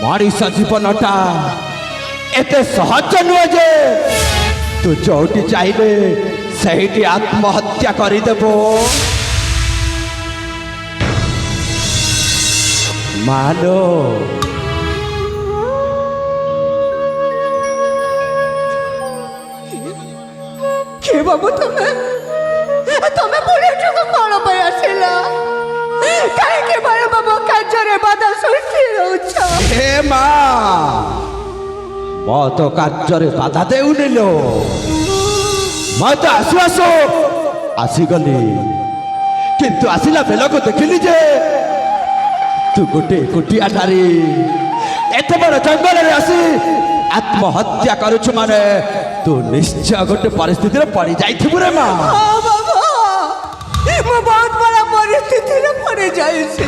ମଣିଷ ଜୀବନଟା ଏତେ ସହଜ ନୁହେଁ ଯେ ତୁ ଯୋଉଠି ଚାହିଁଲେ ସେଇଠି ଆତ୍ମହତ୍ୟା କରିଦେବ। ମାଲୋ କିଏ ବାବୁ ତମେ ତମେ ପୁଣି ଏଠାକୁ କଣ ପାଇଁ ଆସିଲ? କାହିଁକି ବାର ବାବୁ କାର୍ଯ୍ୟରେ ବାଧା ସୃଷ୍ଟି ହେଉଛ? ହେ ମା ମୋ ତ କାର୍ଯ୍ୟରେ ବାଧା ଦେଉନି ଲୋ। ମୁଁ ତ ଆସୁ ଆସୁ ଆସିଗଲି, କିନ୍ତୁ ଆସିଲା ବେଳକୁ ଦେଖିଲି ଯେ ତୁ ଗୋଟେ ଏକୁଟିଆ ନାରୀ ଏତେ ବଡ଼ ଜଙ୍ଗଲରେ ଆସି ଆତ୍ମହତ୍ୟା କରୁଛୁ ମାନେ ତୁ ନିଶ୍ଚୟ ଗୋଟେ ପରିସ୍ଥିତିରେ ପଡ଼ି ଯାଇଥିବୁ ରେ ମା। ହଁ ବାବୁ, ମୁଁ ବହୁତ ବଡ଼ ପରିସ୍ଥିତିରେ ପଡ଼ି ଯାଇଛି।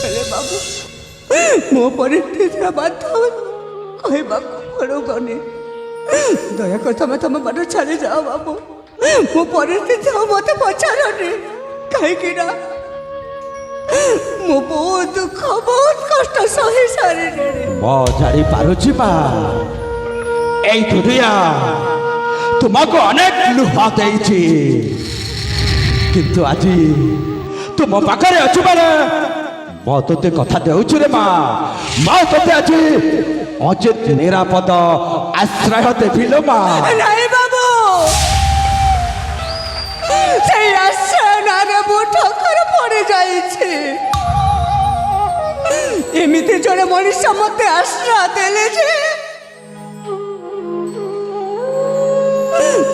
ହେଲେ ବାବୁ ମୋ ପରିସ୍ଥିତିର ବାଧା କହିବାକୁ ପଡ଼ିବନି। ଦୟାକରି ତମେ ତମ ବାଟ ଛାଡ଼ି ଯାଅ ବାବୁ। ମୋ ପରିସ୍ଥିତି ଆଉ ମତେ ପଚାରନି, କାହିଁକି ନା ମୁଁ ବହୁତ ଦୁଃଖ ବହୁତ କଷ୍ଟ ସହି ସାରିଲିଣି। ମୁଁ ଜାଣିପାରୁଛି ମା, এই দুনিয়া তোমাকে অনেক লুহা দেইছি, কিন্তু আজি তুম পাখে অছু মানে মো তোতে কথা দেউছি রে মা। মো তোতে আজি অচিত নিরাপদ আশ্রয় দেবি লো মা। নাই বাবু, সেই আশ্রয় নারে ମୁଁ ଠକରେ ପଡ଼ି ଯାଇଛି। ଏମିତି ଜଣେ ମଣିଷ ମତେ ଆଶ୍ରୟ ଦେଲେ ଯେ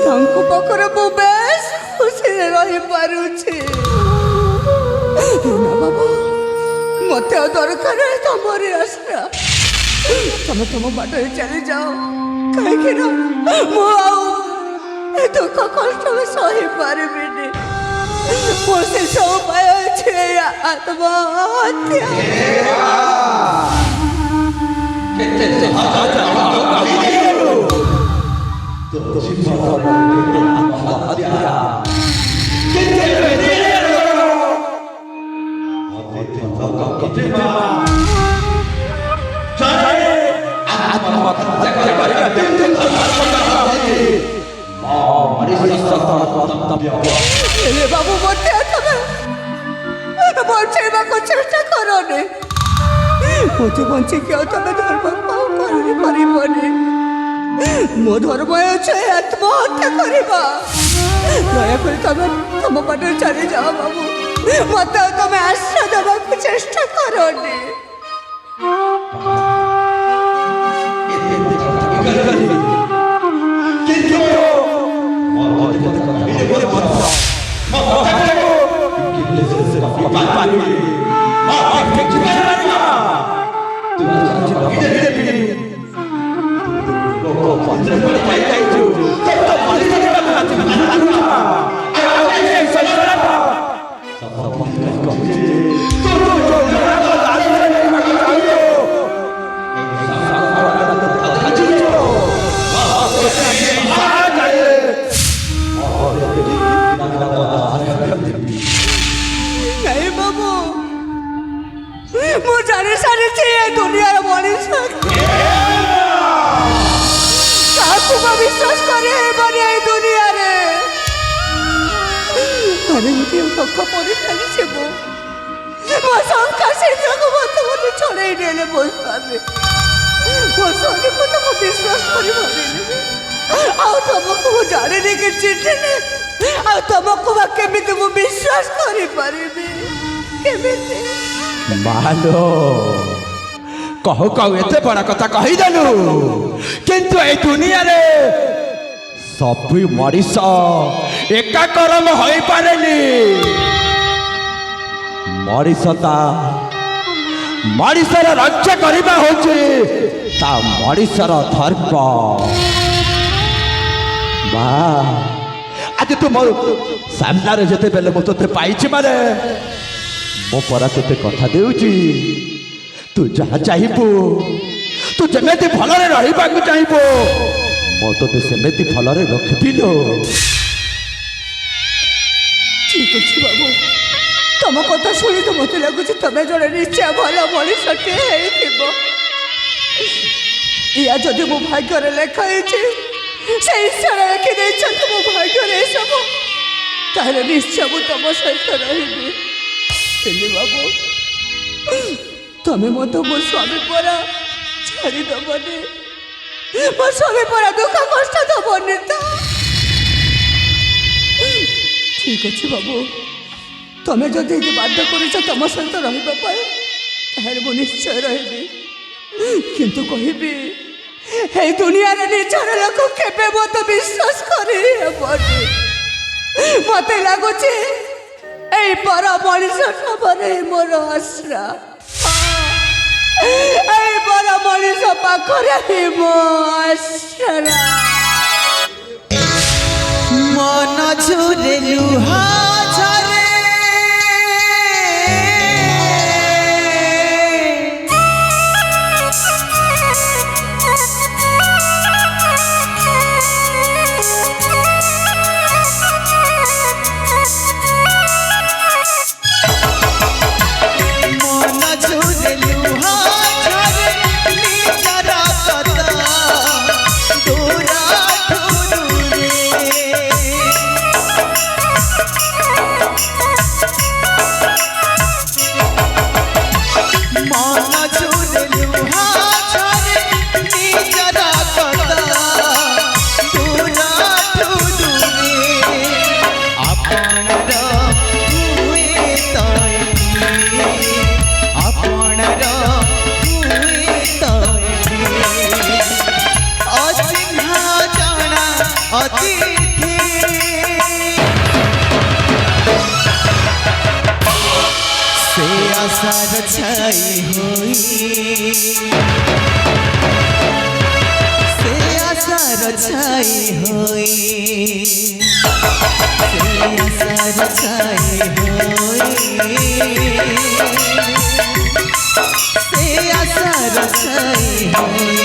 ତାଙ୍କ ପାଖରେ ମୁଁ ବେଶ ଖୁସିରେ ରହିପାରୁଛି। ନା ବାବୁ, ମତେ ଆଉ ଦରକାର ନାହିଁ ତମରି ଆଶ୍ରୟ। ତମେ ତମ ବାଟରେ ଚାଲି ଯାଅ, କାହିଁକି ନା ମୁଁ ଆଉ ଏ ଦୁଃଖ କଷ୍ଟ ସହିପାରିବିନି। ମୋ ଶେଷ ଉପାୟ ଅଛି ହେଲେ ବାବୁ ମତେ ତମେ ବଞ୍ଚେଇବାକୁ ଚେଷ୍ଟା କରନି। ମତେ ବଞ୍ଚେଇକି ଆଉ ତମେ ଧର୍ମ କରିପାରିବନି। ମୋ ଧର୍ମ ହେଉଛି ଆତ୍ମହତ୍ୟା କରିବା। ଦୟାକରି ତମେ ତମ ବାଟରେ ଚାଲି ଯାଅ ବାବୁ। ମତେ ଆଉ ତମେ ଆଶ୍ରୟ ଦେବାକୁ ଚେଷ୍ଟା କରନି। नहीं बाबू, ମୁଁ ଜାଣି ସାରିଛି ଏ ଦୁନିଆର ମଣିଷ କାହାକୁ ବିଶ୍ୱାସ କରି ହେବନି ଏ ଦୁନିଆରେ। ଘରେ ଗୋଟିଏ ପକ୍ଷ ପଡ଼ି ଚାଲିଛି। ମୋ ଶଙ୍କା ଶୀଘ୍ରକୁ ମତେ ଛଡ଼େଇ ନେଲେ ମୋ ସ୍ୱାମୀ। ମୋ ସ୍ୱାମୀକୁ ତ ମୁଁ ବିଶ୍ୱାସ କରିପାରିନି। ଆଉ ତମକୁ ମୁଁ ଜାଣିନି କି ଚିହ୍ନିନି। ଆଉ ତମକୁ ବା କେମିତି ମୁଁ ବିଶ୍ୱାସ କରିପାରିବି? କେମିତି? ମାଲୋ କହୁ କହୁ ଏତେ ବଡ଼ କଥା କହିଦେଲୁ, କିନ୍ତୁ এই ଦୁନିଆରେ ସବୁ ମଣିଷ ଏକାକରମ ହୋଇପାରେନି। ମଣିଷର ରକ୍ଷା କରିବା ହେଉଛି ତା ମଣିଷର ଧର୍ମ। ମା ଆଜି ତୁ ମୋ ସାମ୍ନାରେ ଯେତେବେଳେ ମୁଁ ତୋତେ ପାଇଛି ମାନେ ମୁଁ ପରା ତୋତେ କଥା ଦେଉଛି, ତୁ ଯାହା ଚାହିଁବୁ, ତୁ ଯେମିତି ଭଲରେ ରହିବାକୁ ଚାହିଁବୁ ମୁଁ ତୋତେ ସେମିତି ଭଲରେ ରଖିବି ଲୋ। ଠିକ ଅଛି ବାବୁ, ତମ କଥା ଶୁଣି ତ ମତେ ଲାଗୁଛି ତମେ ଜଣେ ନିଶ୍ଚୟ ଭଲ ମଣିଷଟିଏ ହେଇଥିବ। ইয়া যদি ମୋ ଭାଗ୍ୟରେ ଲେଖା ହେଇଛି ସେ ଈଶ୍ୱର ଲେଖି ଦେଇଛନ୍ତି ମୋ ଭାଗ୍ୟରେ ଏସବୁ ତାହେଲେ ନିଶ୍ଚୟ ମୁଁ ତମ ସହିତ ରହିବି। ହେଲେ ବାବୁ ତମେ ମଧ୍ୟ ମୋ ସ୍ୱାମୀ ପରା ଛାଡ଼ିଦେବନି, ମୋ ସ୍ୱାମୀ ପରା ଦୁଃଖ କଷ୍ଟ ଦେବନି ତ? ଠିକ୍ ଅଛି ବାବୁ, ତମେ ଯଦି ବାଧ୍ୟ କରୁଛ ତମ ସହିତ ରହିବା ପାଇଁ ତାହେଲେ ମୁଁ ନିଶ୍ଚୟ ରହିବି। କିନ୍ତୁ କହିବି এই দুনিয়াରେ ନିଜର ଲୋକ କେବେ ମୋତେ ବିଶ୍ୱାସ କରି ହେବନି। ମୋତେ ଲାଗୁଛି এই ପର ମଣିଷ ସବରେ ମୋର ଆଶ୍ରା, এই ପର ମଣିଷ ପାଖରେ ହିଁ ମୋ ଆଶ୍ରା। মন ঝরে লুহা ঝরে মন ঝরে লুহা ঝরে নিজর কথা দূরা দূরে মন ঝরে লুহা ঝরে নিজর কথা দূরা দূরে আপনর হুয়ে তয়ে আপনর হুয়ে তয়ে অচিহ্না জানা অতিথি से आसार छाई हुई से आसार छाई हुई से आसार छाई हुई से आसार छाई हुई